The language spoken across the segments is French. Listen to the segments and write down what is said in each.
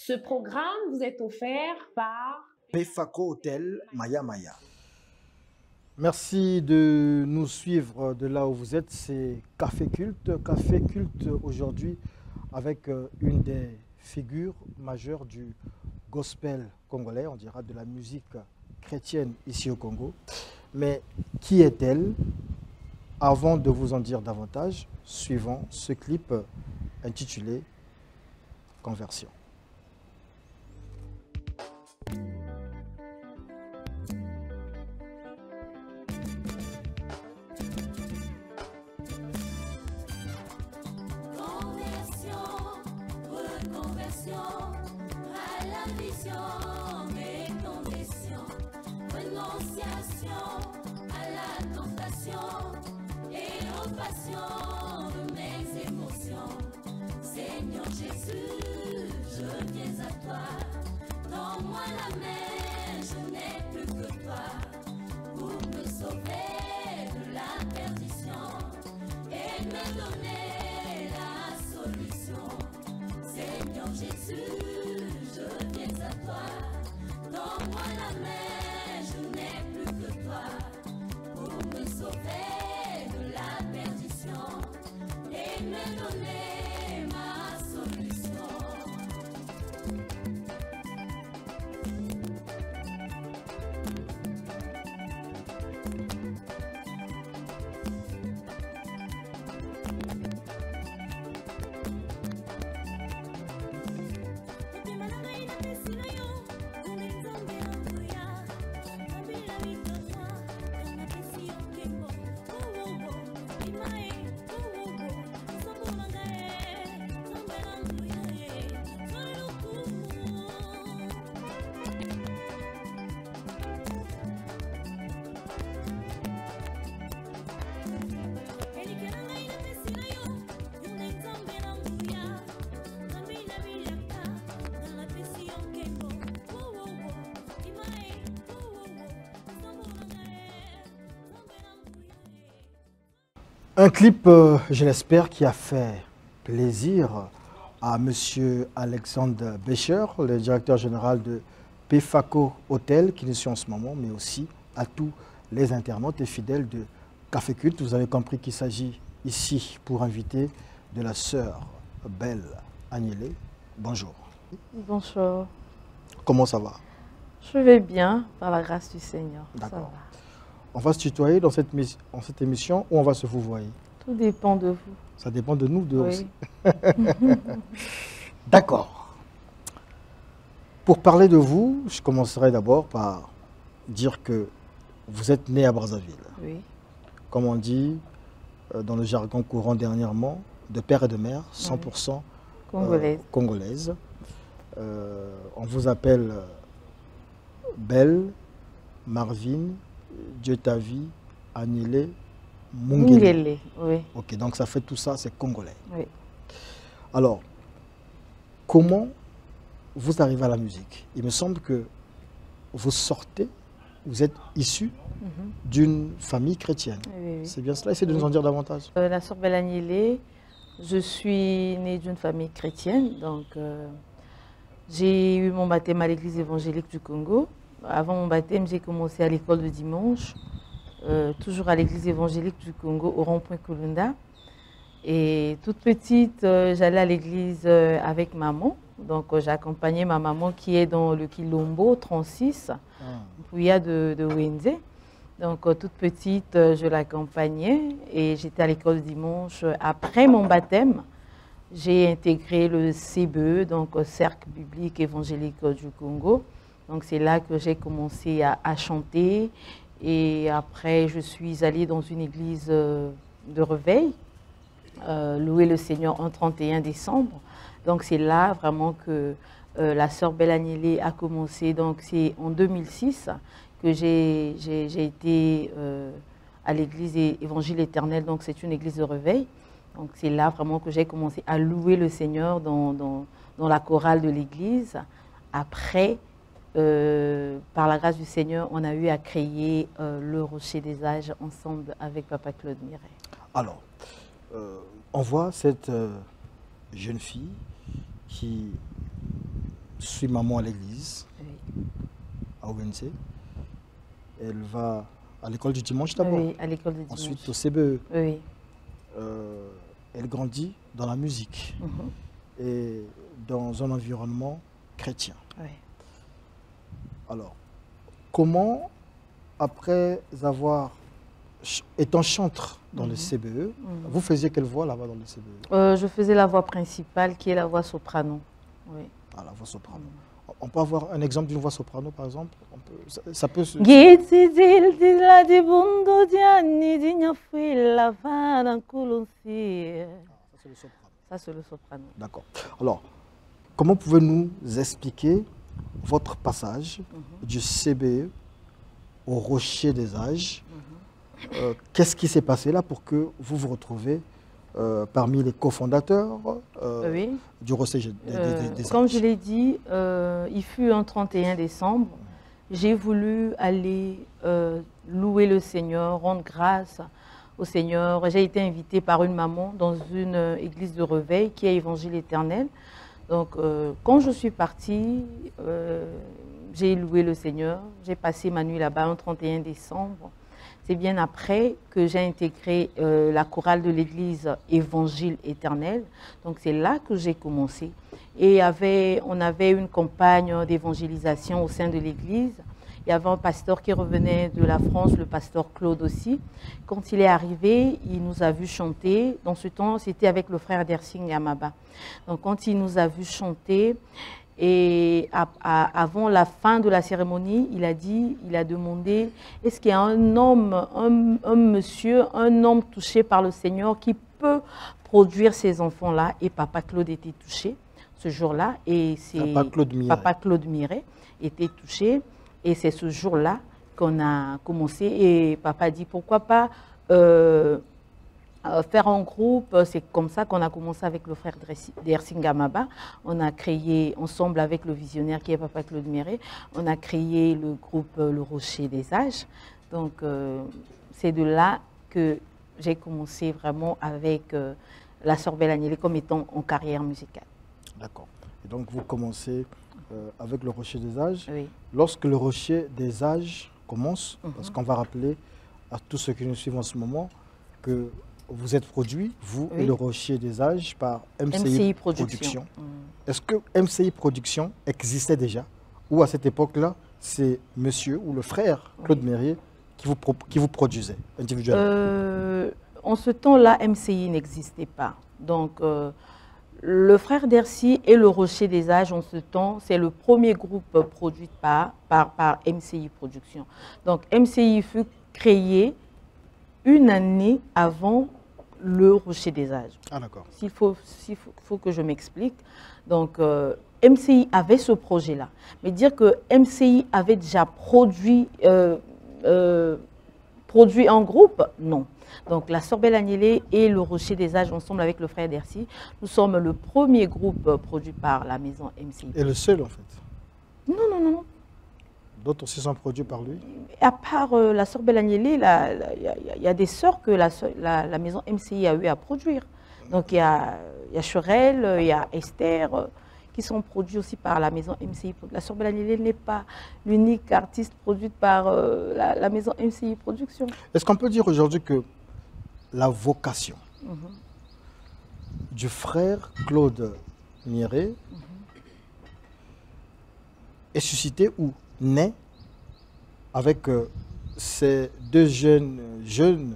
Ce programme vous est offert par Pefako Hotel Maya Maya. Merci de nous suivre de là où vous êtes. C'est Café Culte. Café Culte aujourd'hui avec une des figures majeures du gospel congolais, on dira de la musique chrétienne ici au Congo. Mais qui est-elle? Avant de vous en dire davantage, suivons ce clip intitulé Conversion. Un clip, je l'espère, qui a fait plaisir à M. Alexandre Becher, le directeur général de Pefako Hotel, qui nous suit en ce moment, mais aussi à tous les internautes et fidèles de Café Culte. Vous avez compris qu'il s'agit ici pour inviter de la sœur Belle Agnelé. Bonjour. Bonjour. Comment ça va? Je vais bien, par la grâce du Seigneur. D'accord. On va se tutoyer dans cette émission ou on va se vouvoyer? Tout dépend de vous. Ça dépend de nous deux Oui. aussi. D'accord. Pour parler de vous, je commencerai d'abord par dire que vous êtes né à Brazzaville. Oui. Comme on dit dans le jargon courant dernièrement, de père et de mère, 100% Congolaise. congolaise. On vous appelle Belle, Marvin, Dieu ta vie, Agnelé, Mungele. Oui. Ok, donc ça fait tout ça, c'est congolais. Oui. Alors, comment vous arrivez à la musique? Il me semble que vous sortez, vous êtes issu d'une famille chrétienne. Oui, oui. C'est bien cela? Essayez de nous en dire davantage. La sœur Belle Agnelé, je suis née d'une famille chrétienne, donc j'ai eu mon baptême à l'église évangélique du Congo. Avant mon baptême, j'ai commencé à l'école de dimanche, toujours à l'église évangélique du Congo, au rond-point Kulunda. Et toute petite, j'allais à l'église avec maman. Donc j'accompagnais ma maman qui est dans le Kilombo 36, Pouya de Wenze. Donc toute petite, je l'accompagnais et j'étais à l'école de dimanche. Après mon baptême, j'ai intégré le CBE, donc Cercle biblique évangélique du Congo. Donc c'est là que j'ai commencé à chanter et après je suis allée dans une église de réveil, louer le Seigneur en 31 décembre. Donc c'est là vraiment que la sœur Belle Agnelé a commencé. Donc c'est en 2006 que j'ai été à l'église Évangile Éternel, donc c'est une église de réveil. Donc c'est là vraiment que j'ai commencé à louer le Seigneur dans la chorale de l'église. Après, par la grâce du Seigneur, on a eu à créer le Rocher des Âges ensemble avec Papa Claude Miret. Alors, on voit cette jeune fille qui suit maman à l'église, Oui. à ONC. Elle va à l'école du dimanche d'abord. Oui, à l'école de dimanche. Ensuite au CBE. Oui. Elle grandit dans la musique et dans un environnement chrétien. Oui. Alors, comment, après avoir, étant chantre dans le CBE, vous faisiez quelle voix là-bas dans le CBE? Je faisais la voix principale qui est la voix soprano. Oui. Ah, la voix soprano. On peut avoir un exemple d'une voix soprano, par exemple? Ça peut se... Ça, c'est le soprano. D'accord. Alors, comment pouvez-vous nous expliquer votre passage du CBE au Rocher des Âges? Qu'est-ce qui s'est passé là pour que vous vous retrouvez parmi les cofondateurs du Rocher des Âges? Comme je l'ai dit, il fut un 31 décembre. J'ai voulu aller louer le Seigneur, rendre grâce au Seigneur. J'ai été invitée par une maman dans une église de Reveil qui est Évangile Éternel. Donc, quand je suis partie, j'ai loué le Seigneur. J'ai passé ma nuit là-bas un 31 décembre. C'est bien après que j'ai intégré la chorale de l'église Évangile Éternel. Donc, c'est là que j'ai commencé. Et on avait une campagne d'évangélisation au sein de l'église. Il y avait un pasteur qui revenait de la France, le pasteur Claude aussi. Quand il est arrivé, il nous a vu chanter. Dans ce temps, c'était avec le frère Dersing Amaba. Donc, quand il nous a vu chanter, et avant la fin de la cérémonie, il a demandé, est-ce qu'il y a un homme, un monsieur, un homme touché par le Seigneur qui peut produire ces enfants-là? Et Papa Claude était touché ce jour-là. Et Papa Claude Miret était touché. Et c'est ce jour-là qu'on a commencé. Et Papa dit, pourquoi pas faire un groupe? C'est comme ça qu'on a commencé avec le frère Dersing Amaba. On a créé, ensemble avec le visionnaire qui est Papa Claude Miret, on a créé le groupe Le Rocher des Âges. Donc, c'est de là que j'ai commencé vraiment avec la Sœur Belle Agnelée comme étant en carrière musicale. D'accord. Et donc, vous commencez avec le Rocher des Âges. Oui. Lorsque le Rocher des Âges commence, parce qu'on va rappeler à tous ceux qui nous suivent en ce moment que vous êtes produit, vous et le Rocher des Âges, par MCI Production. Est-ce que MCI Production existait déjà? Ou à cette époque-là, c'est monsieur ou le frère Claude Mérier qui vous produisait individuellement? En ce temps-là, MCI n'existait pas. Donc, le frère Dercy et le Rocher des Âges, en ce temps, c'est le premier groupe produit par MCI Production. Donc, MCI fut créé une année avant le Rocher des Âges. Ah, d'accord. S'il faut que je m'explique. Donc, MCI avait ce projet-là. Mais dire que MCI avait déjà produit en groupe, non. Donc, la Sœur Belle Agnelée et le Rocher des Âges, ensemble avec le frère Dercy, nous sommes le premier groupe produit par la maison MCI. Et le seul, en fait? Non, non, non. D'autres aussi sont produits par lui? À part la Sœur Belle Agnelée, il y a des sœurs que la maison MCI a eu à produire. Donc, il y a Cherelle, il y a Esther, qui sont produits aussi par la maison MCI. La Sœur Belle Agnelée n'est pas l'unique artiste produite par la maison MCI Production. Est-ce qu'on peut dire aujourd'hui que la vocation du frère Claude Miret est suscitée ou naît avec ces deux jeunes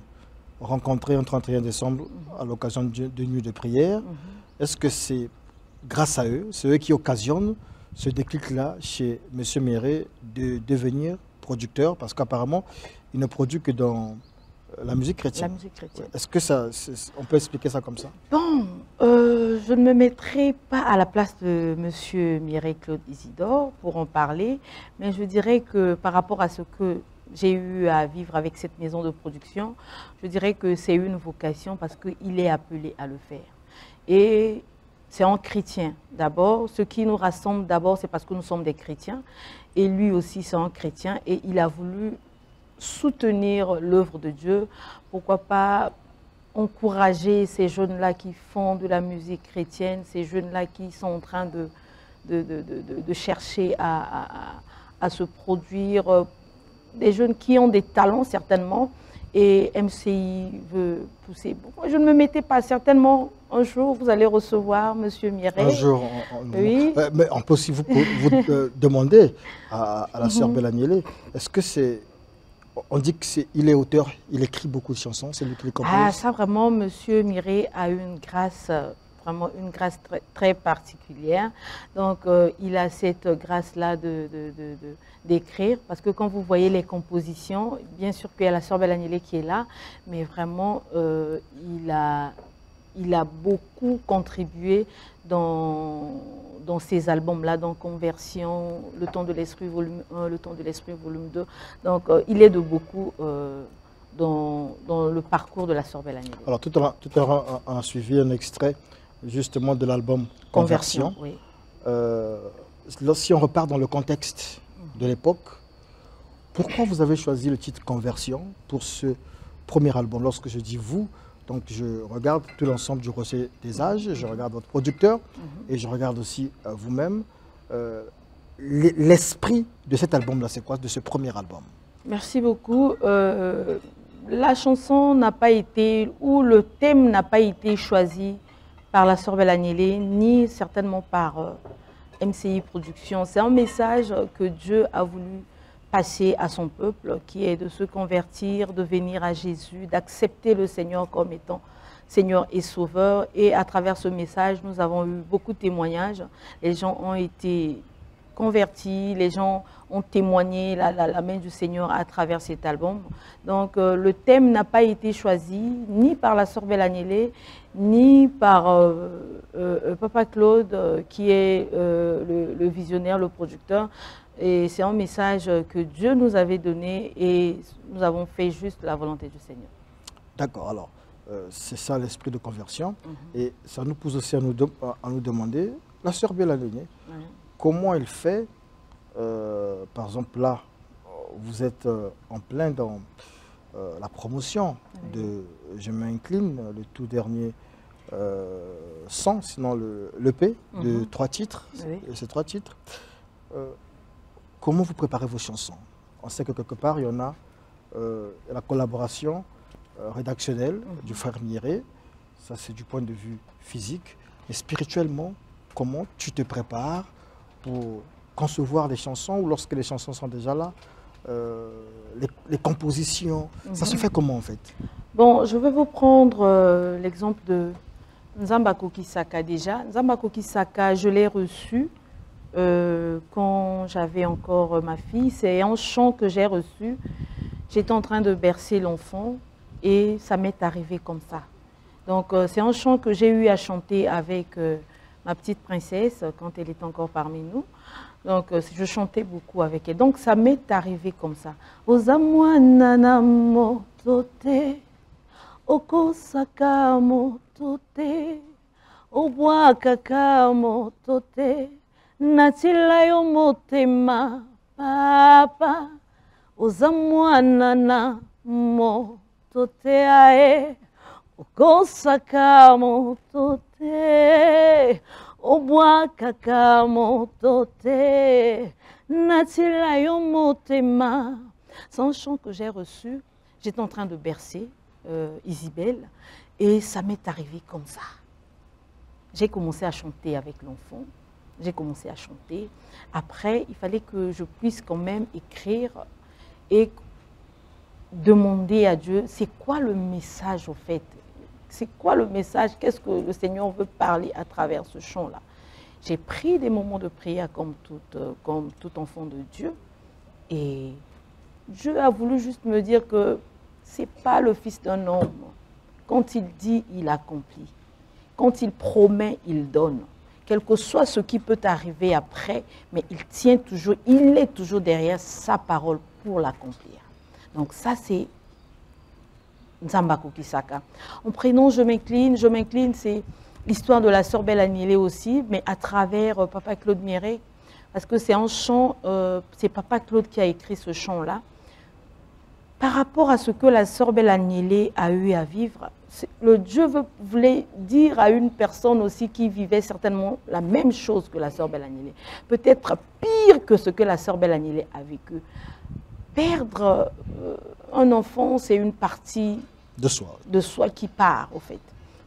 rencontrés un 31 décembre à l'occasion d'une nuit de prière? Est-ce que c'est grâce à eux, c'est eux qui occasionnent ce déclic-là chez M. Miret de devenir producteur? Parce qu'apparemment, il ne produit que dans la musique chrétienne. La musique chrétienne. Est-ce que on peut expliquer ça comme ça? Bon, je ne me mettrai pas à la place de M. Miret Claude Isidore pour en parler, mais je dirais que par rapport à ce que j'ai eu à vivre avec cette maison de production, je dirais que c'est une vocation parce qu'il est appelé à le faire. Et c'est un chrétien d'abord. Ce qui nous rassemble d'abord, c'est parce que nous sommes des chrétiens. Et lui aussi, c'est un chrétien. Et il a voulu soutenir l'œuvre de Dieu. Pourquoi pas encourager ces jeunes-là qui font de la musique chrétienne, ces jeunes-là qui sont en train de chercher à se produire, des jeunes qui ont des talents certainement, et MCI veut pousser. Bon, moi, je ne me mettais pas, certainement un jour vous allez recevoir M. Mireille. Un jour, oui. Mais on peut aussi vous demander à la sœur Belanielé, est-ce que c'est... On dit qu'il est auteur, il écrit beaucoup de chansons, c'est lui qui les compose. Ah, ça vraiment, M. Mireille a une grâce, vraiment une grâce très, très particulière. Donc, il a cette grâce-là d'écrire, parce que quand vous voyez les compositions, bien sûr qu'il y a la sœur Belanielé qui est là, mais vraiment, il a beaucoup contribué dans ces albums-là, dans Conversion, Le Temps de l'Esprit volume 1, Le Temps de l'Esprit volume 2. Donc, il aide beaucoup dans le parcours de la sœur Belanielé. Alors, tout à l'heure, on a suivi un extrait justement de l'album Conversion. Oui. Si on repart dans le contexte de l'époque, pourquoi vous avez choisi le titre Conversion pour ce premier album? Lorsque je dis vous, donc je regarde tout l'ensemble du Rosset des âges, je regarde votre producteur et je regarde aussi vous-même. L'esprit de cet album-là, c'est quoi, de ce premier album? Merci beaucoup. La chanson n'a pas été, ou le thème n'a pas été choisi par la sœur Belanielé, ni certainement par MCI Productions. C'est un message que Dieu a voulu passer à son peuple, qui est de se convertir, de venir à Jésus, d'accepter le Seigneur comme étant Seigneur et Sauveur. Et à travers ce message, nous avons eu beaucoup de témoignages. Les gens ont été convertis, les gens ont témoigné la main du Seigneur à travers cet album. Donc le thème n'a pas été choisi ni par la sœur Belanielé, ni par Papa Claude, qui est le visionnaire, le producteur. Et c'est un message que Dieu nous avait donné et nous avons fait juste la volonté du Seigneur. D'accord, alors c'est ça l'esprit de conversion. Et ça nous pousse aussi à nous demander, la sœur Belanielé, comment elle fait, par exemple là, vous êtes en plein dans la promotion de Je m'incline, le tout dernier son, sinon l'EP de 3 titres, ces 3 titres. Comment vous préparez vos chansons? On sait que quelque part, il y en a la collaboration rédactionnelle du frère Mireille, ça c'est du point de vue physique, mais spirituellement, comment tu te prépares pour concevoir les chansons, ou lorsque les chansons sont déjà là, les compositions, ça se fait comment en fait? Bon, je vais vous prendre l'exemple de Nzamba Kokisaka déjà. Nzamba Kokisaka, je l'ai reçu quand j'avais encore ma fille. C'est un chant que j'ai reçu. J'étais en train de bercer l'enfant et ça m'est arrivé comme ça. Donc c'est un chant que j'ai eu à chanter avec ma petite princesse quand elle est encore parmi nous. Donc je chantais beaucoup avec elle. Donc ça m'est arrivé comme ça. Ozamwana motote, okosaka motote, obwakaka motote, natilayo motema papa, ozamwana motote ae, okosaka motote, obwakaka motote, natilayo motema. C'est un chant que j'ai reçu. J'étais en train de bercer Isabelle et ça m'est arrivé comme ça. J'ai commencé à chanter avec l'enfant. J'ai commencé à chanter. Après, il fallait que je puisse quand même écrire et demander à Dieu, c'est quoi le message au fait? C'est quoi le message? Qu'est-ce que le Seigneur veut parler à travers ce chant-là? J'ai pris des moments de prière comme tout enfant de Dieu. Et Dieu a voulu juste me dire que ce n'est pas le fils d'un homme. Quand il dit, il accomplit. Quand il promet, il donne. Quel que soit ce qui peut arriver après, mais il tient toujours, il est toujours derrière sa parole pour l'accomplir. Donc ça, c'est Nzamba Kokisaka. En prénom, je m'incline, c'est l'histoire de la sœur Belanielé aussi, mais à travers Papa Claude Mireille, parce que c'est un chant, c'est Papa Claude qui a écrit ce chant-là. par rapport à ce que la sœur Belle Agnelé a eu à vivre, le Dieu voulait dire à une personne aussi qui vivait certainement la même chose que la sœur Belle Agnelé, peut-être pire que ce que la sœur Belle Agnelé a vécu. Perdre un enfant, c'est une partie de soi qui part, au fait.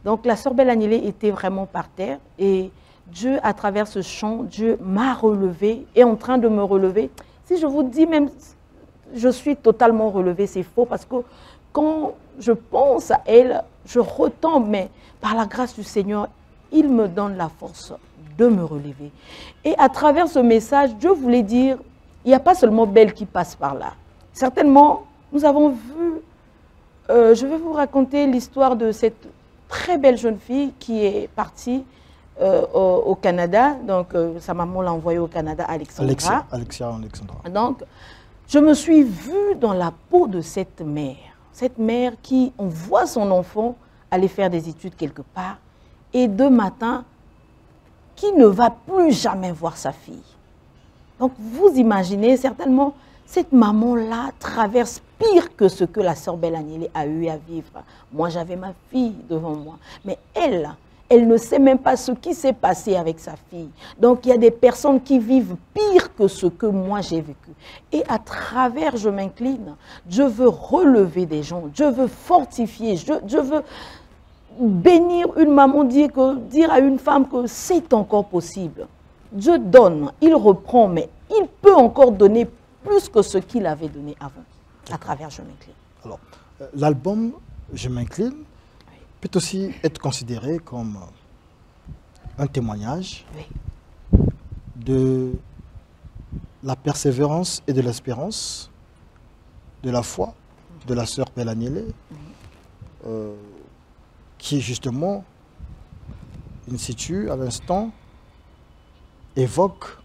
Donc la sœur Belle Agnelé était vraiment par terre et Dieu, à travers ce chant, Dieu m'a relevé, est en train de me relever. Si je vous dis même, je suis totalement relevée, c'est faux parce que quand je pense à elle, je retombe, mais par la grâce du Seigneur, il me donne la force de me relever. Et à travers ce message, Dieu voulait dire, il n'y a pas seulement Belle qui passe par là. Certainement, nous avons vu, je vais vous raconter l'histoire de cette très belle jeune fille qui est partie au Canada. Donc, sa maman l'a envoyée au Canada, Alexandra. Alexia. Donc, je me suis vue dans la peau de cette mère. Cette mère qui envoie son enfant aller faire des études quelque part et de matin, qui ne va plus jamais voir sa fille. Donc, vous imaginez certainement, cette maman-là traverse pire que ce que la sœur Belle Agnelé a eu à vivre. Moi, j'avais ma fille devant moi. Mais elle ne sait même pas ce qui s'est passé avec sa fille. Donc, il y a des personnes qui vivent pire que ce que moi j'ai vécu. Et à travers Je m'incline, Dieu veut relever des gens, Dieu veut fortifier, Dieu veut bénir une maman, dire à une femme que c'est encore possible. Dieu donne, il reprend, mais il peut encore donner plus que ce qu'il avait donné avant, à travers Je m'incline. Alors, l'album Je m'incline peut aussi être considéré comme un témoignage de la persévérance et de l'espérance, de la foi de la sœur Belle Agnelé, qui justement, in situ, à l'instant, évoque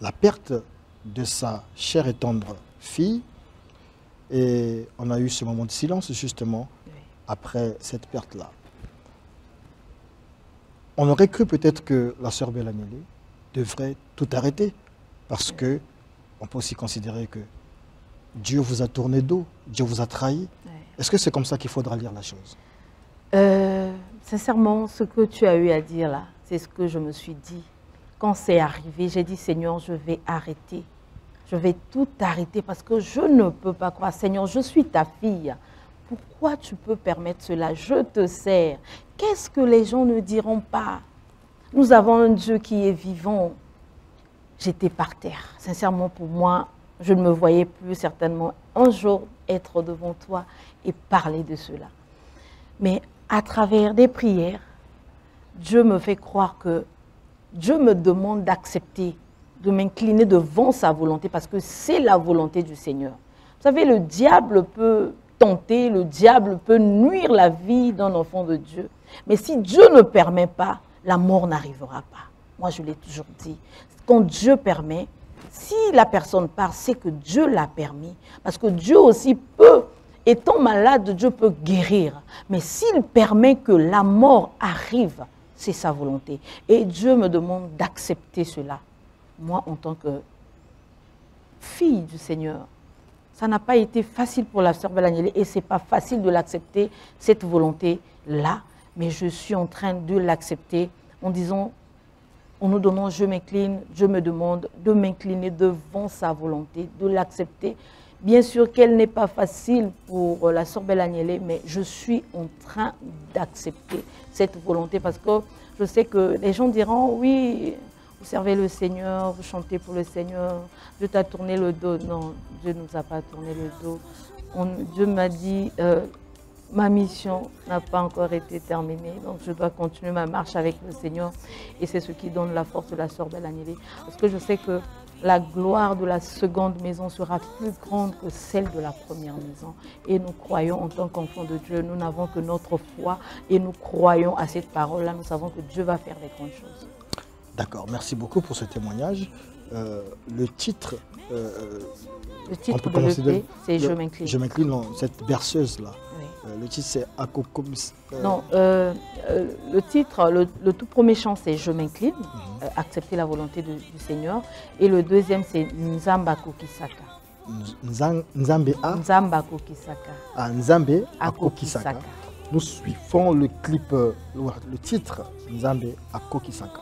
la perte de sa chère et tendre fille. Et on a eu ce moment de silence, justement, après cette perte-là. On aurait cru peut-être que la sœur Belle Agnelé devrait tout arrêter, parce que on peut aussi considérer que Dieu vous a tourné dos, Dieu vous a trahi. Est-ce que c'est comme ça qu'il faudra lire la chose? Sincèrement, ce que tu as eu à dire là, c'est ce que je me suis dit. Quand c'est arrivé, j'ai dit, Seigneur, je vais arrêter. Je vais tout arrêter parce que je ne peux pas croire. Seigneur, je suis ta fille. Pourquoi tu peux permettre cela? Je te sers. Qu'est-ce que les gens ne diront pas? Nous avons un Dieu qui est vivant. J'étais par terre. Sincèrement, pour moi, je ne me voyais plus certainement un jour être devant toi et parler de cela. Mais à travers des prières, Dieu me fait croire que Dieu me demande d'accepter, de m'incliner devant sa volonté parce que c'est la volonté du Seigneur. Vous savez, le diable peut tenter, le diable peut nuire la vie d'un enfant de Dieu. Mais si Dieu ne permet pas, la mort n'arrivera pas. Moi, je l'ai toujours dit. Quand Dieu permet, si la personne part, c'est que Dieu l'a permis. Parce que Dieu aussi peut, étant malade, Dieu peut guérir. Mais s'il permet que la mort arrive, c'est sa volonté. Et Dieu me demande d'accepter cela. Moi, en tant que fille du Seigneur, ça n'a pas été facile pour la sœur Belle Agnelé et ce n'est pas facile de l'accepter, cette volonté-là. Mais je suis en train de l'accepter en disant, en nous donnant je m'incline, je me demande de m'incliner devant sa volonté, de l'accepter. Bien sûr qu'elle n'est pas facile pour la sœur Belle Agnelé, mais je suis en train d'accepter cette volonté parce que je sais que les gens diront, oui, vous servez le Seigneur, vous chantez pour le Seigneur, Dieu t'a tourné le dos. Non, Dieu ne nous a pas tourné le dos. Dieu m'a dit, ma mission n'a pas encore été terminée, donc je dois continuer ma marche avec le Seigneur. Et c'est ce qui donne la force de la sœur Belle Agnelé. Parce que je sais que la gloire de la seconde maison sera plus grande que celle de la première maison. Et nous croyons en tant qu'enfants de Dieu, nous n'avons que notre foi et nous croyons à cette parole-là. Nous savons que Dieu va faire des grandes choses. D'accord, merci beaucoup pour ce témoignage. Le titre de l'EP, c'est Je m'incline. Je m'incline, cette berceuse-là. Oui. Le titre, c'est Akokom. Non, le titre, le tout premier chant, c'est Je m'incline, accepter la volonté du Seigneur. Et le deuxième, c'est Nzamba Kokisaka. Nzambe Nzamba Kokisaka. Nzambe Akokisaka. Akokisaka. Nous suivons le clip, le titre Nzambe Akokisaka.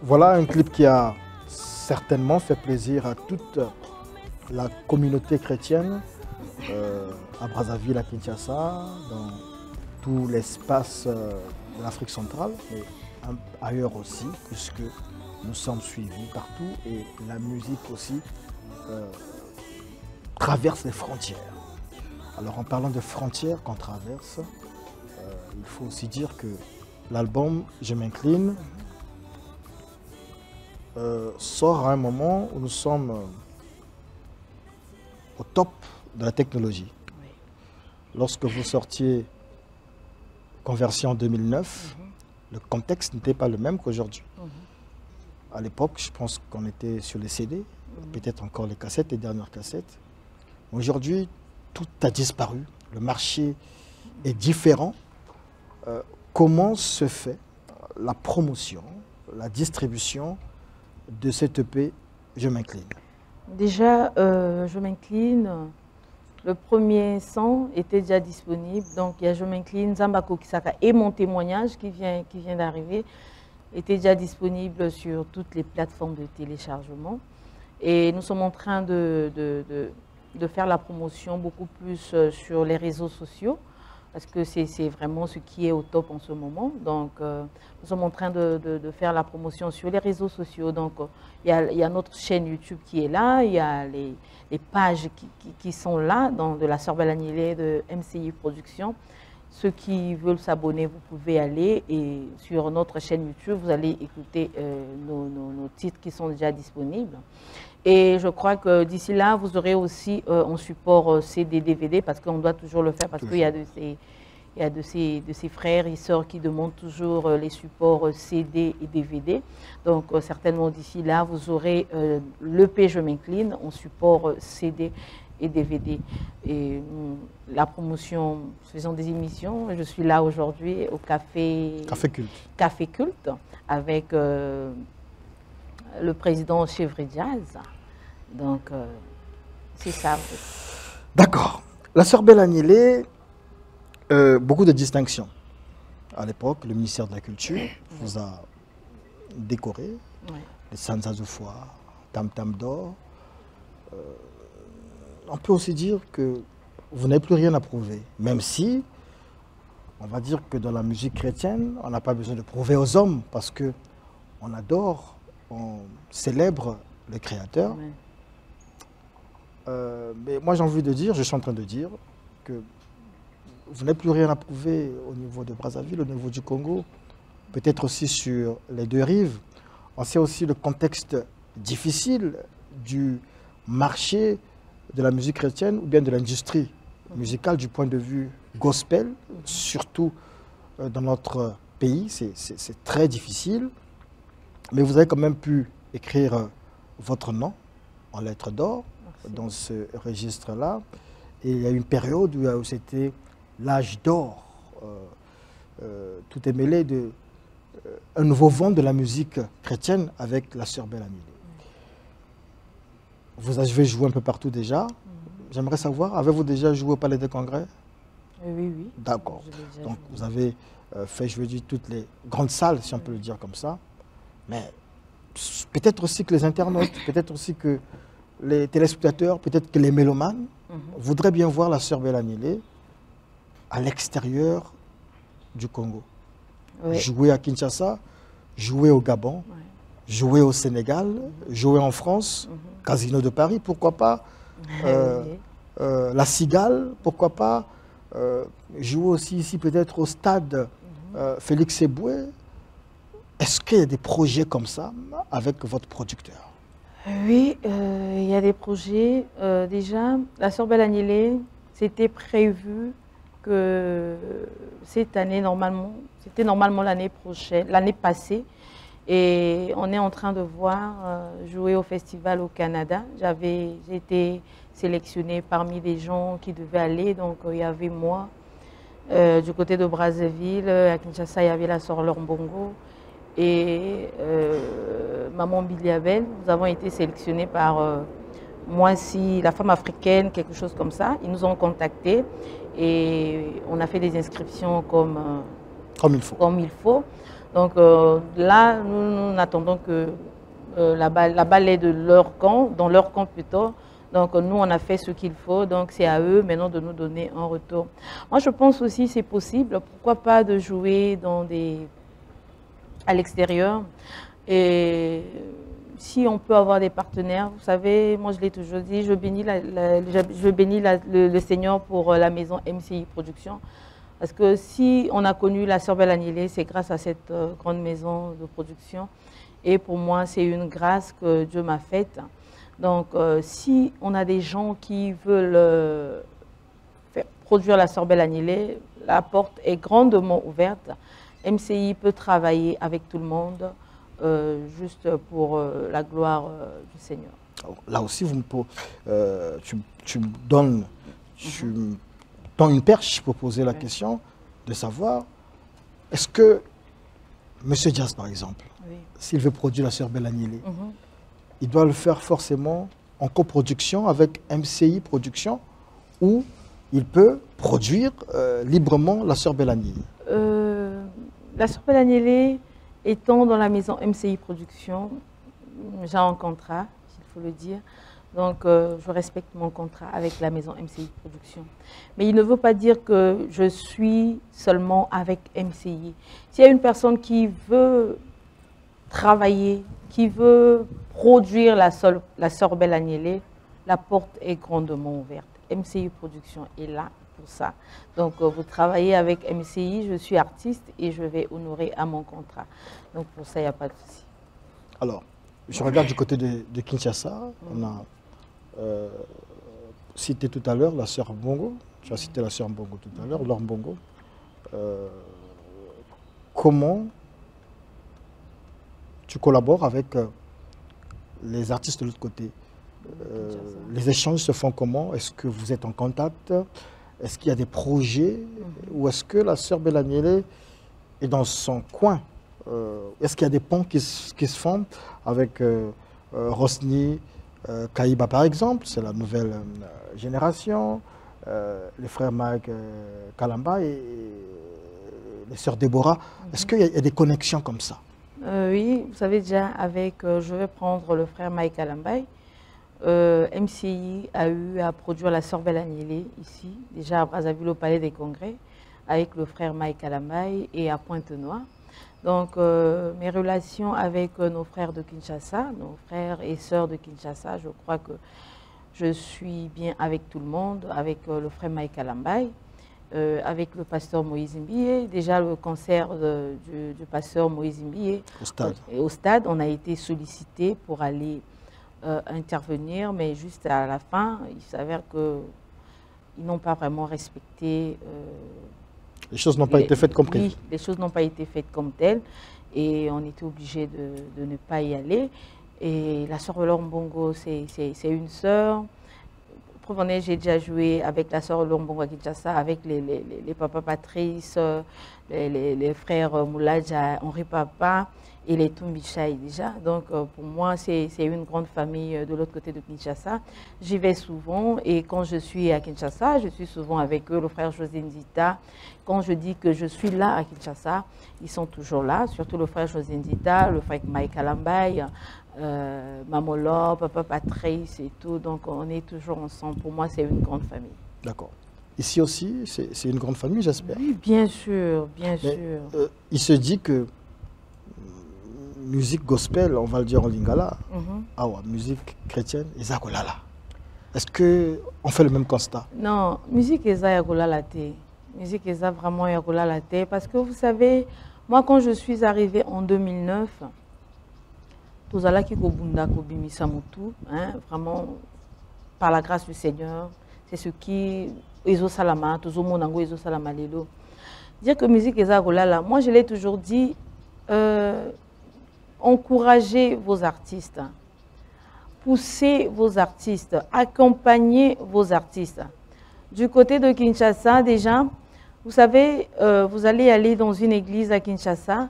Voilà un clip qui a certainement fait plaisir à toute la communauté chrétienne à Brazzaville, à Kinshasa, dans tout l'espace de l'Afrique centrale, mais ailleurs aussi, puisque nous sommes suivis partout et la musique aussi traverse les frontières. Alors en parlant de frontières qu'on traverse, il faut aussi dire que l'album Je m'incline sort à un moment où nous sommes au top de la technologie. Oui. Lorsque vous sortiez Conversion en 2009, le contexte n'était pas le même qu'aujourd'hui. À l'époque, je pense qu'on était sur les CD, peut-être encore les cassettes, les dernières cassettes. Aujourd'hui, tout a disparu. Le marché est différent. Comment se fait la promotion, la distribution de cette EP Je m'incline? Déjà, Je m'incline, le premier son était déjà disponible. Donc, il y a Je m'incline, Nzamba Kokisaka et mon témoignage qui vient d'arriver était déjà disponible sur toutes les plateformes de téléchargement. Et nous sommes en train de faire la promotion beaucoup plus sur les réseaux sociaux, parce que c'est vraiment ce qui est au top en ce moment. Donc, nous sommes en train de faire la promotion sur les réseaux sociaux. Donc, il y a notre chaîne YouTube qui est là, il y a les pages qui sont là, de la Sœur Balagnielé, de MCI Productions. Ceux qui veulent s'abonner, vous pouvez aller et sur notre chaîne YouTube, vous allez écouter nos titres qui sont déjà disponibles. Et je crois que d'ici là, vous aurez aussi un support CD, DVD, parce qu'on doit toujours le faire, parce qu'il y a de ces frères et sœurs qui demandent toujours les supports CD et DVD. Donc certainement d'ici là, vous aurez l'EP Je m'incline en support CD et DVD. Et la promotion, faisons des émissions. Je suis là aujourd'hui au Café Culte avec le président Chevry Jazz. Donc, c'est ça. En fait. D'accord. La sœur Belle Agnelé, beaucoup de distinctions. À l'époque, le ministère de la Culture vous a décoré, les Sansa de Foire, Tam Tam d'Or. On peut aussi dire que vous n'avez plus rien à prouver, même si on va dire que dans la musique chrétienne, on n'a pas besoin de prouver aux hommes parce que on adore, on célèbre le Créateur. Ouais. Mais moi j'ai envie de dire, je suis en train de dire que vous n'avez plus rien à prouver au niveau de Brazzaville, au niveau du Congo, peut-être aussi sur les deux rives. On sait aussi le contexte difficile du marché de la musique chrétienne ou bien de l'industrie musicale du point de vue gospel, surtout dans notre pays. C'est très difficile. Mais vous avez quand même pu écrire votre nom en lettres d'or dans ce registre-là. Et il y a une période où c'était l'âge d'or. Tout est mêlé de un nouveau vent de la musique chrétienne avec la sœur Belle Agnelé. Vous avez joué un peu partout déjà. J'aimerais savoir, avez-vous déjà joué au Palais des Congrès? Oui, oui. D'accord. Donc vous avez fait, je veux dire, toutes les grandes salles, si on peut le dire comme ça. Mais peut-être aussi que les internautes, peut-être aussi que les téléspectateurs, peut-être que les mélomanes voudraient bien voir la sœur Belle Agnelé à l'extérieur du Congo. Oui. Jouer à Kinshasa, jouer au Gabon, jouer au Sénégal, jouer en France, Casino de Paris, pourquoi pas, la Cigale, pourquoi pas, jouer aussi ici peut-être au stade Félix Eboué. Est-ce qu'il y a des projets comme ça avec votre producteur? Oui, il y a des projets. Déjà, la sœur Belle Agnelé, c'était prévu que cette année, c'était normalement l'année prochaine, l'année passée. Et on est en train de voir jouer au festival au Canada. J'ai été sélectionnée parmi les gens qui devaient aller. Donc, il y avait moi. Du côté de Brazzaville, à Kinshasa, il y avait la sœur Lombongo et Maman Biliabel. Nous avons été sélectionnés par moi, si la femme africaine, quelque chose comme ça. Ils nous ont contactés et on a fait des inscriptions comme il faut. Donc là, nous attendons que la balle est de leur camp, dans leur camp plutôt. Donc nous, on a fait ce qu'il faut. Donc c'est à eux maintenant de nous donner un retour. Moi, je pense aussi que c'est possible. Pourquoi pas de jouer à l'extérieur. Et si on peut avoir des partenaires, vous savez, moi je l'ai toujours dit, je bénis, le Seigneur pour la maison MCI Production. Parce que si on a connu la sœur Belle Agnelé, c'est grâce à cette grande maison de production. Et pour moi, c'est une grâce que Dieu m'a faite. Donc, si on a des gens qui veulent faire produire la sœur Belle Agnelé, la porte est grandement ouverte. MCI peut travailler avec tout le monde, juste pour la gloire du Seigneur. Là aussi, tu me donnes une perche pour poser la question de savoir, est-ce que M. Diaz, par exemple, s'il veut produire la sœur Belle Agnelé, il doit le faire forcément en coproduction avec MCI Production ou il peut produire librement la sœur Belle Agnelé? La sœur Belle Agnelé étant dans la maison MCI Production, j'ai un contrat, il faut le dire. Donc, je respecte mon contrat avec la maison MCI Production. Mais il ne veut pas dire que je suis seulement avec MCI. S'il y a une personne qui veut travailler, qui veut produire la sœur Belle Agnelé, la porte est grandement ouverte. MCI Production est là pour ça. Donc, vous travaillez avec MCI, je suis artiste et je vais honorer à mon contrat. Donc, pour ça, il n'y a pas de souci. Alors, je regarde du côté de Kinshasa. On a cité tout à l'heure la sœur Mbongo. Tu as cité la sœur Mbongo tout à l'heure, Laure Mbongo. Comment tu collabores avec les artistes de l'autre côté? Les échanges se font comment? Est-ce que vous êtes en contact? Est-ce qu'il y a des projets? Ou est-ce que la sœur Belle Agnelé est dans son coin? Est-ce qu'il y a des ponts qui se font avec Rosny, Kaïba, par exemple, c'est la nouvelle génération. Les frères Mike Kalamba et les sœurs Déborah. Est-ce qu'il y a des connexions comme ça? Oui, vous savez déjà, avec, je vais prendre le frère Mike Kalambay. MCI a eu à produire la sœur Bella Niélé ici, déjà à Brazzaville au Palais des Congrès, avec le frère Mike Kalambay et à Pointe-Noire. Donc, mes relations avec nos frères de Kinshasa, nos frères et sœurs de Kinshasa, je crois que je suis bien avec tout le monde, avec le frère Mike Kalambay, avec le pasteur Moïse Mbié. Déjà, le concert du pasteur Moïse Mbié au stade, on a été sollicité pour aller intervenir, mais juste à la fin, il s'avère qu'ils n'ont pas vraiment respecté. Les choses n'ont pas été faites comme prévu. Oui, les choses n'ont pas été faites comme telles et on était obligé de ne pas y aller. Et la sœur Lombongo, c'est une sœur. Preuve en est, j'ai déjà joué avec la sœur Lombongo à Kinshasa, avec les papas Patrice, les frères Moulaja, Henri Papa et les Tumbichai déjà. Donc pour moi, c'est une grande famille de l'autre côté de Kinshasa. J'y vais souvent et quand je suis à Kinshasa, je suis souvent avec eux, le frère José Nzita. Quand je dis que je suis là à Kinshasa, ils sont toujours là, surtout le frère José Nzita, le frère Mike Kalambay, Mamolo, Papa Patrice et tout. Donc on est toujours ensemble. Pour moi, c'est une grande famille. D'accord. Ici aussi, c'est une grande famille, j'espère. Oui, bien sûr, bien sûr. Il se dit que musique gospel, on va le dire en lingala, musique chrétienne, Ezakolala. Est-ce qu'on fait le même constat? Non, musique Eza Yakolala te. Musique Eza vraiment Yakolala te. Parce que vous savez, moi quand je suis arrivée en 2009, Tozalaki Kobunda Kobimisa Moutou, vraiment par la grâce du Seigneur, c'est ce qui Ezo Salama, Tozo Monango Ezo Salama Lelo. Dire que musique Eza Yakolala, moi je l'ai toujours dit, encouragez vos artistes, poussez vos artistes, accompagnez vos artistes. Du côté de Kinshasa, déjà, vous savez, vous allez aller dans une église à Kinshasa,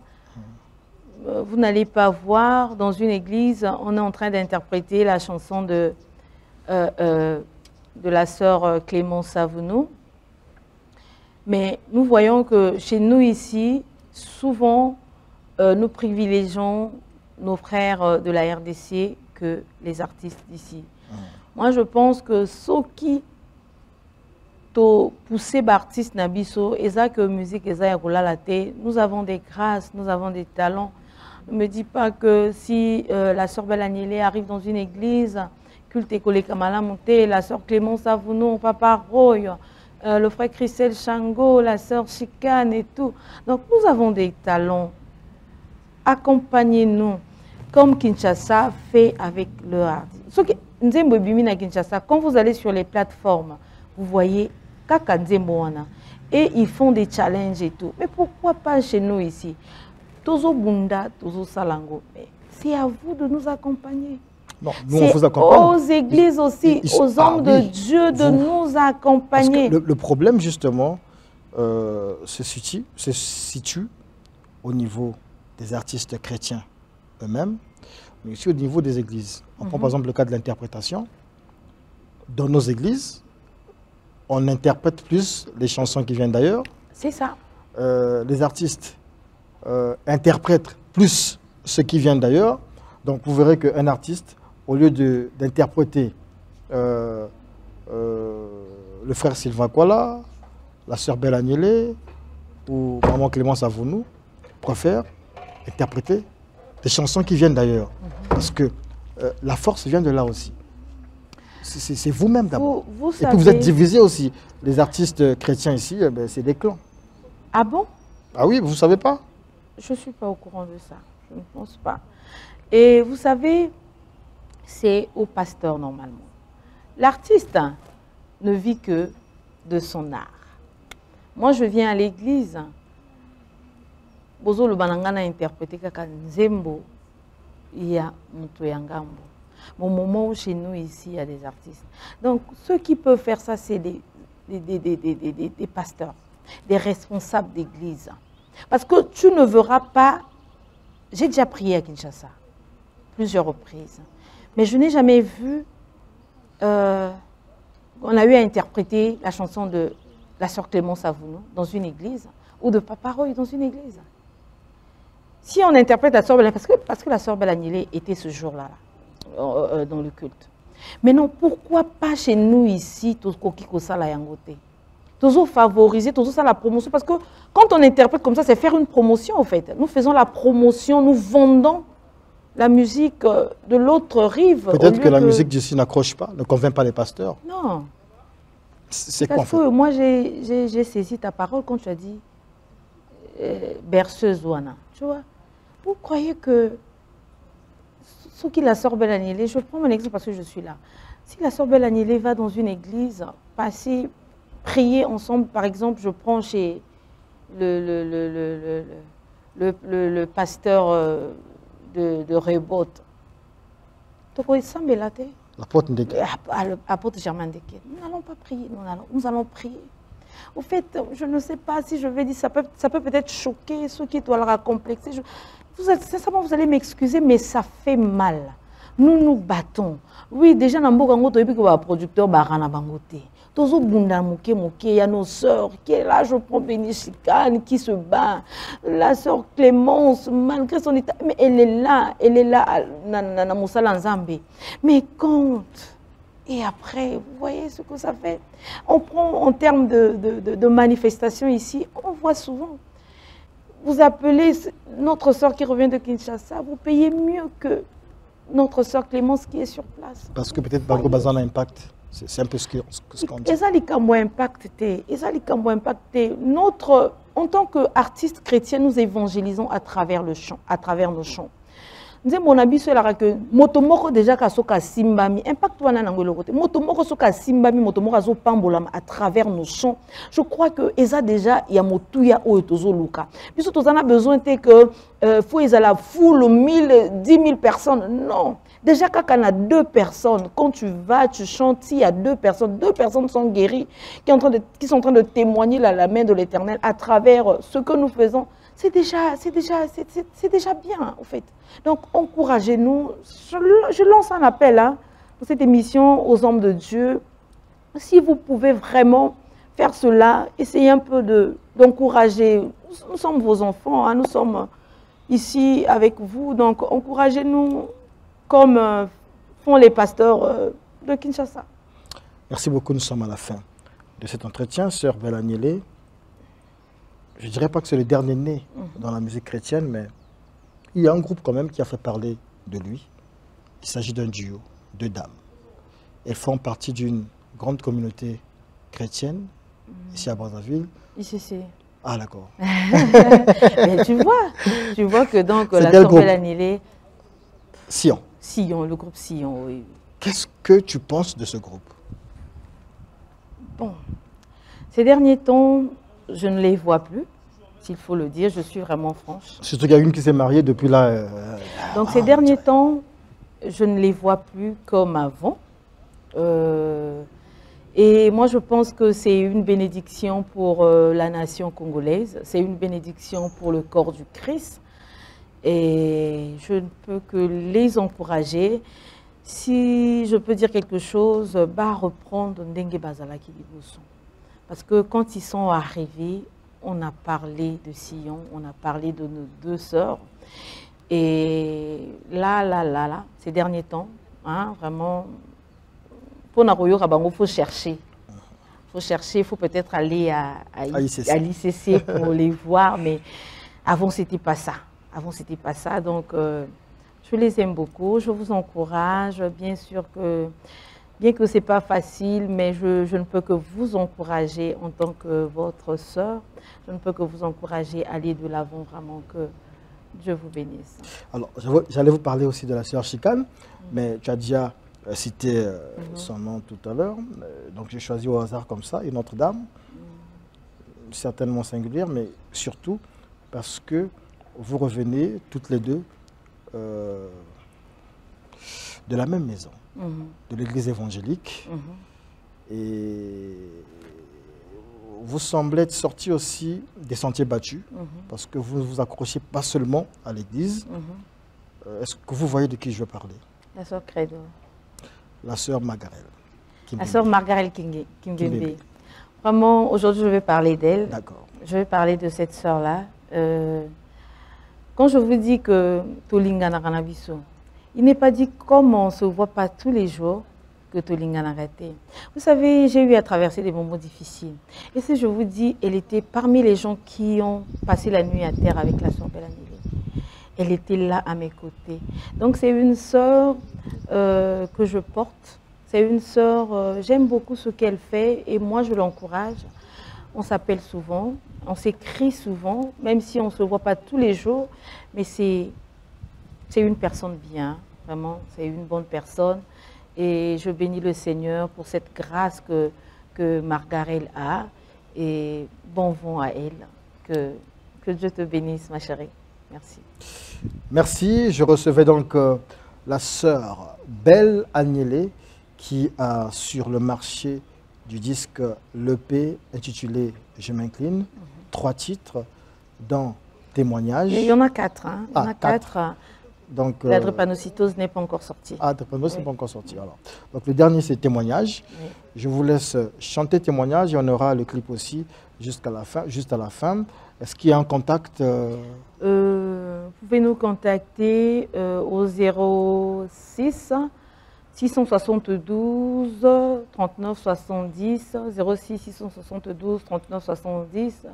vous n'allez pas voir dans une église, on est en train d'interpréter la chanson de la sœur Clémence Savounou. Mais nous voyons que chez nous ici, souvent, nous privilégions nos frères de la RDC que les artistes d'ici. Moi, je pense que ceux qui ont poussé l'artiste Nabiso, et ça que musique, et ça nous avons des grâces, nous avons des talents. Ne me dis pas que si la sœur Bella Niélé arrive dans une église, culte écolé Kamala Monté, la sœur Clémence Savounou, Papa Roy, le frère Christelle Chango, la sœur Chicane et tout. Donc nous avons des talents. Accompagnez-nous comme Kinshasa fait avec le artiste. Quand vous allez sur les plateformes, vous voyez Kaka Nzemboana et ils font des challenges et tout. Mais pourquoi pas chez nous ici? Tozo Bunda, Tozo Salango. C'est à vous de nous accompagner. Non, nous on vous accompagne. Aux églises aussi, aux hommes de Dieu de nous accompagner. Le problème justement se situe au niveau des artistes chrétiens eux-mêmes, mais aussi au niveau des églises. On prend par exemple le cas de l'interprétation. Dans nos églises, on interprète plus les chansons qui viennent d'ailleurs. C'est ça. Les artistes interprètent plus ce qui vient d'ailleurs. Donc vous verrez qu'un artiste, au lieu d'interpréter le frère Sylvain Kuala, la sœur Bella Niélé ou maman Clémence Savounou, préfère interpréter des chansons qui viennent d'ailleurs. Parce que la force vient de là aussi. C'est vous-même d'abord. Et puis vous êtes divisés aussi. Les artistes chrétiens ici, c'est des clans. Ah bon? Ah oui, vous ne savez pas? Je ne suis pas au courant de ça. Je ne pense pas. Et vous savez, c'est au pasteur normalement. L'artiste ne vit que de son art. Moi, je viens à l'église. Bozo le banangana interprété kaka nzembo ya muto yangambo. Au moment où chez nous ici il y a des artistes. Donc ceux qui peuvent faire ça, c'est des pasteurs, des responsables d'église. Parce que tu ne verras pas. J'ai déjà prié à Kinshasa plusieurs reprises, Mais je n'ai jamais vu... on a eu à interpréter la chanson de la sœur Clémence Savounou dans une église, ou de Papa Roy dans une église. Si on interprète la sœur Bella, parce que la sœur Bella Niélé était ce jour-là, dans le culte. Mais non, pourquoi pas chez nous ici, toujours favoriser, toujours ça la promotion, parce que quand on interprète comme ça, c'est faire une promotion en fait. Nous faisons la promotion, nous vendons la musique de l'autre rive. Peut-être que la musique d'ici n'accroche pas, ne convainc pas les pasteurs. Non. C'est quoi en fait? Parce que moi, j'ai saisi ta parole quand tu as dit berceuse Ouana. Tu vois, vous croyez que ce qui la sœur Bella Niélé, je prends mon exemple parce que je suis là. Si la sœur Bella Niélé va dans une église, passer, prier ensemble, par exemple, je prends chez le pasteur de Rebot. L'apôtre Germain Deke. Nous n'allons pas prier, nous allons prier. Au fait, je ne sais pas si je vais dire, ça peut peut-être choquer ceux qui doivent la complexer. Sincèrement, vous allez m'excuser, mais ça fait mal. Nous nous battons. Oui, déjà, dans le producteur Barana Bangote. Tozo Bunda Mouké, il y a nos sœurs qui est là, je prends Bénichikane, qui se bat. La sœur Clémence, malgré son état, mais elle est là, Nana Moussa Lanzambe. Mais quand, et après, vous voyez ce que ça fait. On prend en termes de manifestation ici, on voit souvent. Vous appelez notre sœur qui revient de Kinshasa, vous payez mieux que notre sœur Clémence qui est sur place. Parce que peut-être Bango Bazan a impact. C'est un peu ce qu'on dit. Notre, en tant qu'artistes chrétiens, nous évangélisons à travers le chant, à travers nos chants. Nous mon avis c'est là que motomoko déjà kasoka simbami impact wana nangolo côté motomoko soka simbami motomoko zo pambolama à travers nos chants. Je crois que eza déjà ya motuya o tozo luka. Puisque tous en a besoin que faut ils à la foule 1000 10 000 personnes. Non. Déjà quand on a 2 personnes, quand tu vas, tu chantes, il y a 2 personnes sont guéries qui sont en train de témoigner la main de l'Éternel à travers ce que nous faisons. C'est déjà bien, en fait. Donc, encouragez-nous. Je lance un appel pour cette émission aux hommes de Dieu. Si vous pouvez vraiment faire cela, essayez un peu d'encourager. Nous sommes vos enfants, nous sommes ici avec vous. Donc, encouragez-nous comme font les pasteurs de Kinshasa. Merci beaucoup. Nous sommes à la fin de cet entretien, sœur Bella Niélé. Je ne dirais pas que c'est le dernier né dans la musique chrétienne, mais il y a un groupe quand même qui a fait parler de lui. Il s'agit d'un duo, 2 dames. Elles font partie d'une grande communauté chrétienne, ici à Brazzaville. ICC. Ah d'accord. Mais tu vois que donc la sœur Bella Niélé... Sion. Sion, le groupe Sion, oui. Qu'est-ce que tu penses de ce groupe? Bon, ces derniers temps, je ne les vois plus, s'il faut le dire, je suis vraiment franche. Surtout qu'il y a une qui s'est mariée depuis là. Donc ces derniers temps, je ne les vois plus comme avant. Et moi, je pense que c'est une bénédiction pour la nation congolaise, c'est une bénédiction pour le corps du Christ. Et je ne peux que les encourager. Si je peux dire quelque chose, reprendre Ndenge Bazalaki Liboso. Parce que quand ils sont arrivés, on a parlé de Sion, on a parlé de nos 2 sœurs. Et là, ces derniers temps, vraiment, pour Naroyo Rabango, il faut chercher. Il faut peut-être aller à l'ICC pour les voir, mais avant, ce n'était pas ça. Donc, je les aime beaucoup, je vous encourage, bien sûr que... Bien que ce n'est pas facile, mais je ne peux que vous encourager en tant que votre sœur. Je ne peux que vous encourager à aller de l'avant, vraiment, que Dieu vous bénisse. Alors, j'allais vous parler aussi de la sœur Chicane, mais tu as déjà cité son nom tout à l'heure. Donc, j'ai choisi au hasard comme ça, une autre dame, certainement singulière, mais surtout parce que vous revenez toutes les deux de la même maison. De l'église évangélique. Et vous semblez être sortis aussi des sentiers battus parce que vous ne vous accrochez pas seulement à l'église. Est-ce que vous voyez de qui je veux parler? La sœur Credo. La sœur Margarel. La sœur Margarel Kimbembe. Vraiment, aujourd'hui, je vais parler d'elle. D'accord. Je vais parler de cette sœur-là. Quand je vous dis que Tolinga Naranabiso, il n'est pas dit comme on ne se voit pas tous les jours que Tolinga n'a raté. Vous savez, j'ai eu à traverser des moments difficiles. Et si je vous dis, elle était parmi les gens qui ont passé la nuit à terre avec la sœur Belanile. Elle était là à mes côtés. Donc c'est une sœur que je porte. C'est une sœur, j'aime beaucoup ce qu'elle fait et moi je l'encourage. On s'appelle souvent, on s'écrit souvent, même si on ne se voit pas tous les jours, mais c'est une personne bien, vraiment, c'est une bonne personne. Et je bénis le Seigneur pour cette grâce que Margarel a et bon vent à elle. Que Dieu te bénisse, ma chérie. Merci. Merci. Je recevais donc la sœur Belle Agnelé qui a sur le marché du disque l'EP intitulé Je m'incline, 3 titres dans Témoignage. Il y en a 4. Hein. Il y en a 4. 4. Donc, la drépanocytose n'est pas encore sortie. Ah, drépanocytose n'est pas encore sortie. Alors. Donc le dernier c'est Témoignage. Oui. Je vous laisse chanter Témoignage et on aura le clip aussi jusqu'à la fin, juste à la fin. Est-ce qu'il y a un contact Vous pouvez nous contacter au 06 672 39 70, 06 672 39 70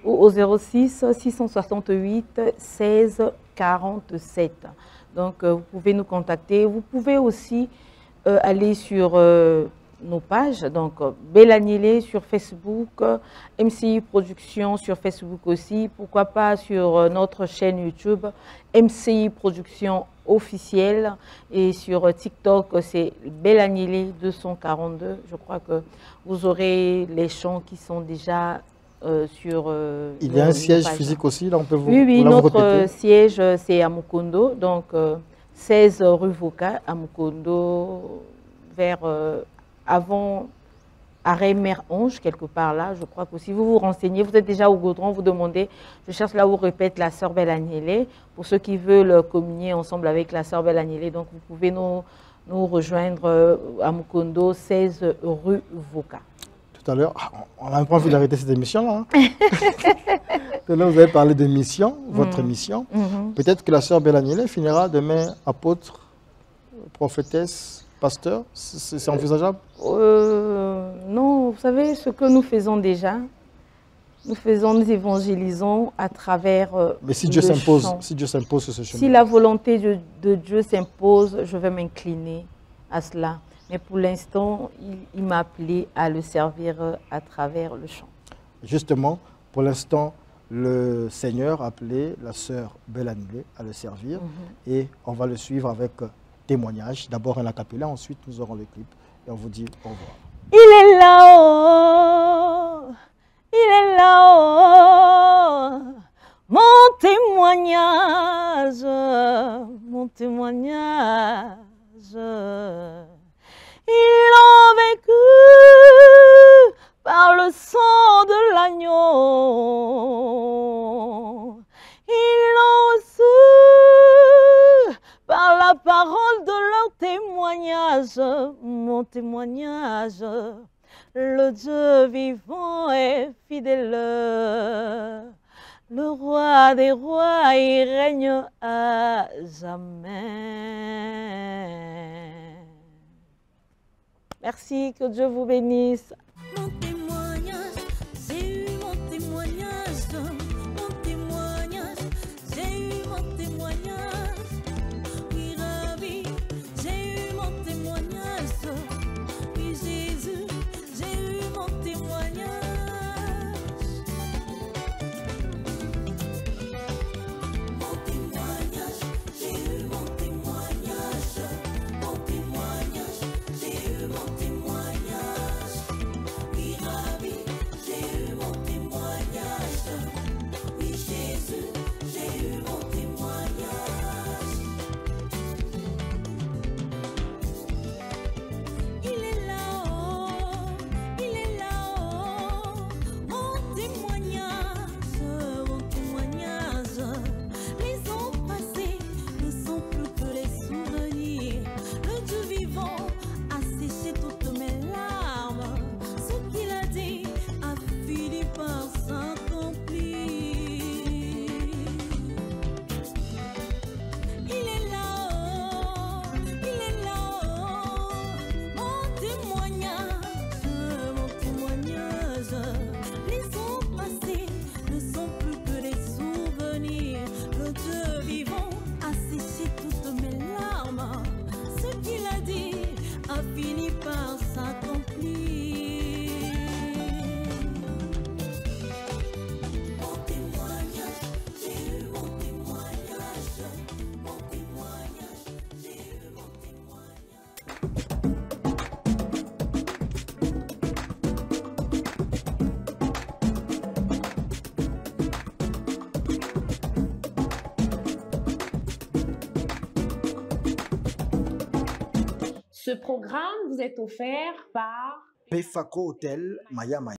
ou au 06 668 16 47. Donc vous pouvez nous contacter. Vous pouvez aussi aller sur nos pages, donc Belle Agnelé sur Facebook, MCI Production sur Facebook aussi, pourquoi pas sur notre chaîne YouTube MCI Production officielle et sur TikTok c'est Belle Agnelé 242. Je crois que vous aurez les chants qui sont déjà sur... Il y a un siège physique aussi, là on peut vous Oui, notre répéter. Siège c'est à Mukondo, donc 16 rue Voka à Mukondo, vers... avant arrêt Mère Ange, quelque part là, je crois que si vous vous renseignez, vous êtes déjà au Gaudron, vous demandez, je cherche là où répète la sœur Belle Agnelé, pour ceux qui veulent communier ensemble avec la sœur Belle Agnelé, donc vous pouvez nous rejoindre à Mukondo, 16 rue Voka. Tout à l'heure, on n'a pas envie d'arrêter cette émission-là. Hein. Tout à l'heure, vous avez parlé de mission, votre mission. Peut-être que la sœur Belle Agnelé finira demain apôtre, prophétesse, pasteur, c'est envisageable? Non, vous savez, ce que nous faisons déjà, nous évangélisons à travers mais si Dieu s'impose, si Dieu s'impose sur ce chemin. Si la volonté de Dieu s'impose, je vais m'incliner à cela. Mais pour l'instant, il m'a appelé à le servir à travers le chant. Justement, pour l'instant, le Seigneur a appelé la sœur Belle Agnelé à le servir et on va le suivre avec Témoignage. D'abord un acapella, ensuite nous aurons le clip et on vous dit au revoir. Il est là-haut, il est là-haut, mon témoignage, mon témoignage. Ils l'ont vécu par le sang de l'agneau. Ils l'ont reçu par la parole de leur témoignage, mon témoignage. Le Dieu vivant est fidèle, le roi des rois, il règne à jamais. Merci, que Dieu vous bénisse. Mon témoignage, j'ai eu mon témoignage. Mon témoignage, j'ai eu mon témoignage. Oui, Rabbi, j'ai eu mon témoignage. Oui, Jésus, j'ai eu mon témoignage. Mon témoignage, j'ai eu mon témoignage. Mon témoignage, j'ai eu mon témoignage. finit par s'accomplir. Mon témoignage, j'ai eu mon témoignage. Mon témoignage, j'ai eu mon témoignage. Ce programme vous est offert par Pefaco Hotel Maya Maya.